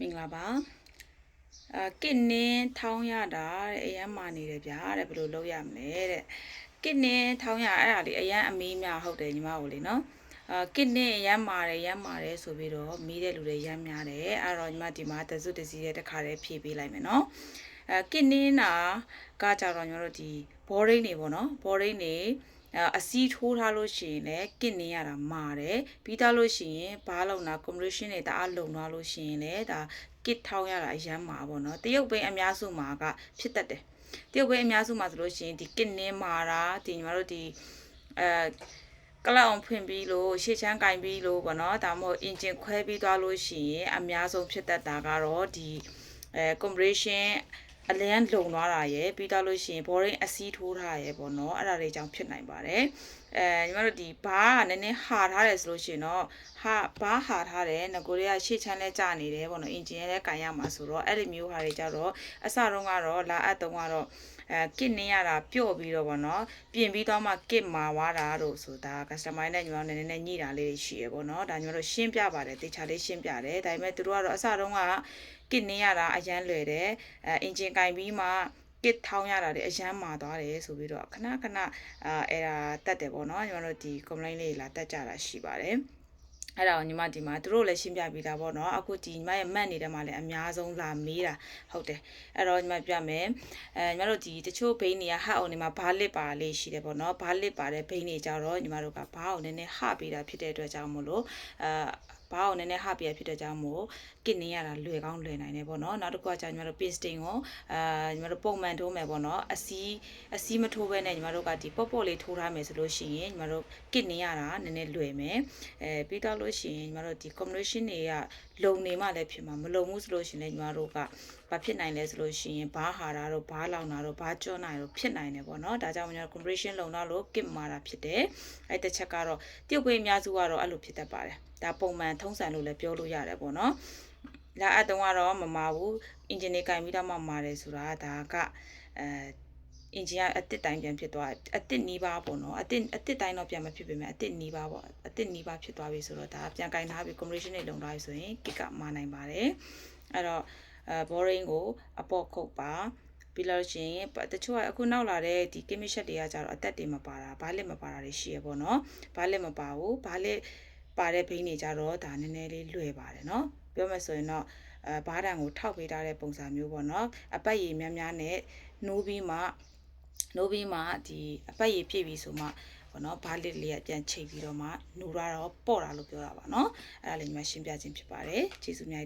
မင်္ဂလာပါကစ်နင်းထောင်းရတာတဲ့အရန်မာနေတယ်ဗျာတဲ့ဘယ်လိုလုပ်ရမလဲတဲ့ကစ်နင်းထောင်းရအဲ့ဒါလေးအရန်အမီးများဟုတ်တယ်ညီမတို့လေနော်ကစ်နင်းရမ်းမာတယ်ဆိုပြီးတော့မီးတဲ့လူတွေရမ်းများတယ်အဲ့တော့ညီမဒီမှာတစုတစည်းတဲ့တစ်ခါတည်းဖြည့်ပေးလိုက်မယ်နော်ကစ်နင်းနာကကြတော့ညီမတို့ဒီဘောရင်းနေပေါ့နော်ဘောရင်းနေအစီးထိုးထားလို့ရှိရင်လည်းကစ်နေရတာမာတယ်ပြီးသားလို့ရှိရင်ဘားလုံတာ combination တွေတအားလုံသွားလို့ရှိရင်လည်းဒါကစ်ထောင်းရတာအရမ်းမာပေါ့နော်တရုတ်ပိန်းအများစုမှာကဖြစ်တတ်တယ်တရုတ်ပိန်းအများစုမှာဆိုလို့ရှိရင်ဒီကစ်နေမာတာဒီညီမတို့ဒီကလောက်အောင်ဖွင့်ပြီးလို့ရှေ့ချမ်းကင်ပြီးလို့ပေါ့နော်ဒါမှမဟုတ်အင်ဂျင်ခွဲပြီးသွားလို့ရှိရင်အများဆုံးဖြစ်တတ်တာကတော့ဒီcombinationအလျံလုံသွားတာရယ်ပြီးတော့လို့ရှိရင် boring အစီးထိုးထားရယ်ပေါ့နော်အဲ့ဒါတွေကြောင့်ဖြစ်နိုင်ပါတယ်ညီမတို့ဒီဘားကနည်းနည်းဟာထားတယ်ဆိုလို့ရှိရင်တော့ဘားဟာထားတယ်ငကိုတွေကရှေ့ချမ်းလဲကြာနေတယ်ပေါ့နော်အင်ဂျင်လည်းကန်ရမှာဆိုတော့အဲ့ဒီမျိုးဟာတွေကြတော့အစတုန်းကတော့လာအပ်တုန်းကတော့ကစ်နေရတာပျော့ပြီးတော့ပေါ့နော်ပြင်ပြီးတော့မှကစ်မာသွားတာတို့ဆိုတာ customer နဲ့ညီမတို့နည်းနည်းညှိတာလေးတွေရှိရပေါ့နော်ဒါညီမတို့ရှင်းပြပါတယ်တေချာလေးရှင်းပြတယ်ဒါပေမဲ့သူတို့ကတော့အစတုန်းကကစ်နေရတာအရန်လွယ်တယ်အင်ဂျင်ကင်ပြီးမှကစ်ထောင်းရတာတွေအရန်မာသွားတယ်ဆိုပြီးတော့ခဏအဲ့ဒါတက်တယ်ပေါ့နော်ညီမတို့ဒီ complaint လေးလာတက်ကြတာရှိပါတယ်အဲ့ဒါကိုညီမဒီမှာသူတို့လည်းရှင်းပြပေးတာပေါ့နော်အခုဒီညီမရဲ့မတ်နေတဲ့မှာလည်းအများဆုံးလာမေးတာဟုတ်တယ်အဲ့တော့ညီမပြမယ်ညီမတို့ဒီတချို့ဘိန်းတွေကဟအောင်နေမှာဘားလစ်ပါလေးရှိတယ်ပေါ့နော်ဘားလစ်ပါတဲ့ဘိန်းတွေကြတော့ညီမတို့ကဘားအောင်နည်းနည်းဟပေးတာဖြစ်တဲ့အတွက်ကြောင့်မို့လို့ဘားအောင်နည်းနည်းဟပေးရဖြစ်တဲ့ကြောင့်မို့ကစ်နေရတာလွယ်ကောင်းလွယ်နိုင်တယ်ပေါ့နော်နောက်တစ်ခုကကြာညီမတို့ pasting ကိုညီမတို့ပုံမှန်ထိုးမယ်ပေါ့နော်အစီးမထိုးဘဲနဲ့ညီမတို့ကဒီပေါ့လေးထိုးထားမယ်ဆိုလို့ရှိရင်ညီမတို့ကစ်နေရတာနည်းနည်းလွယ်မယ်ပြီးတော့လို့ရှိရင်ညီမတို့ဒီ combination တွေကလုံနေမှလည်းဖြစ်မှာမလုံဘူးဆိုလို့ရှိရင်ညီမတို့ကဘာဖြစ်နိုင်လဲဆိုလို့ရှိရင်ဘားဟာတာတို့ဘားလောင်တာတို့ဘားကျွန်းတာတို့ဖြစ်နိုင်တယ်ပေါ့နော်ဒါကြောင့်ညီမတို့ combination လုံတော့လို့ kit မာတာဖြစ်တယ်အဲ့တစ်ချက်ကတော့တရုတ်ပြည်အများစုကတော့အဲ့လိုဖြစ်တတ်ပါတယ်ဒါပုံမှန်ထုံးစံလို့လည်းပြောလို့ရတယ်ပေါ့နော်လာအတုံးကတော့မမာဘူးအင်ဂျင်တွေကင်ပြီးတော့မှမာတယ်ဆိုတာဒါကအင်ဂျင်ကအတစ်တိုင်းပြန်ဖြစ်သွားအတစ်နီးပါးပေါ့နော်အတစ်တိုင်းတော့ပြန်မဖြစ်ပေမဲ့အတစ်နီးပါးပေါ့အတစ်နီးပါးဖြစ်သွားပြီဆိုတော့ဒါပြန်ကင်ထားပြီး combination တွေလုံထားပြီဆိုရင်ကစ်ကမာနိုင်ပါတယ်အဲ့တော့boring ကိုအပေါ်ခုတ်ပါပြီးလို့ရှိရင်တချို့ကအခုနောက်လာတဲ့ဒီ chemical တွေကကြတော့အသက်တွေမပါတာဘားလက်မပါတာတွေရှိရပေါ့နော်ဘားလက်မပါဘူးဘားလက်ပါတဲ့ဘိန်းတွေကြတော့ဒါနည်းနည်းလေးလွယ်ပါတယ်နော်ပြောမယ်ဆိုရင်တော့ဘားတံကိုထောက်ပေးထားတဲ့ပုံစံမျိုးပေါ့နော်အပတ်ရည်များများနဲ့နိုးပြီးမှဒီအပတ်ရည်ပြည့်ပြီဆိုမှပေါ့နော်ဘားလက်လေးကပြန်ချိတ်ပြီးတော့မှနိုးတော့ပေါ့တာလို့ပြောတာပါနော်အဲ့ဒါလေးညီမရှင်းပြခြင်းဖြစ်ပါတယ်ကျေးဇူးများ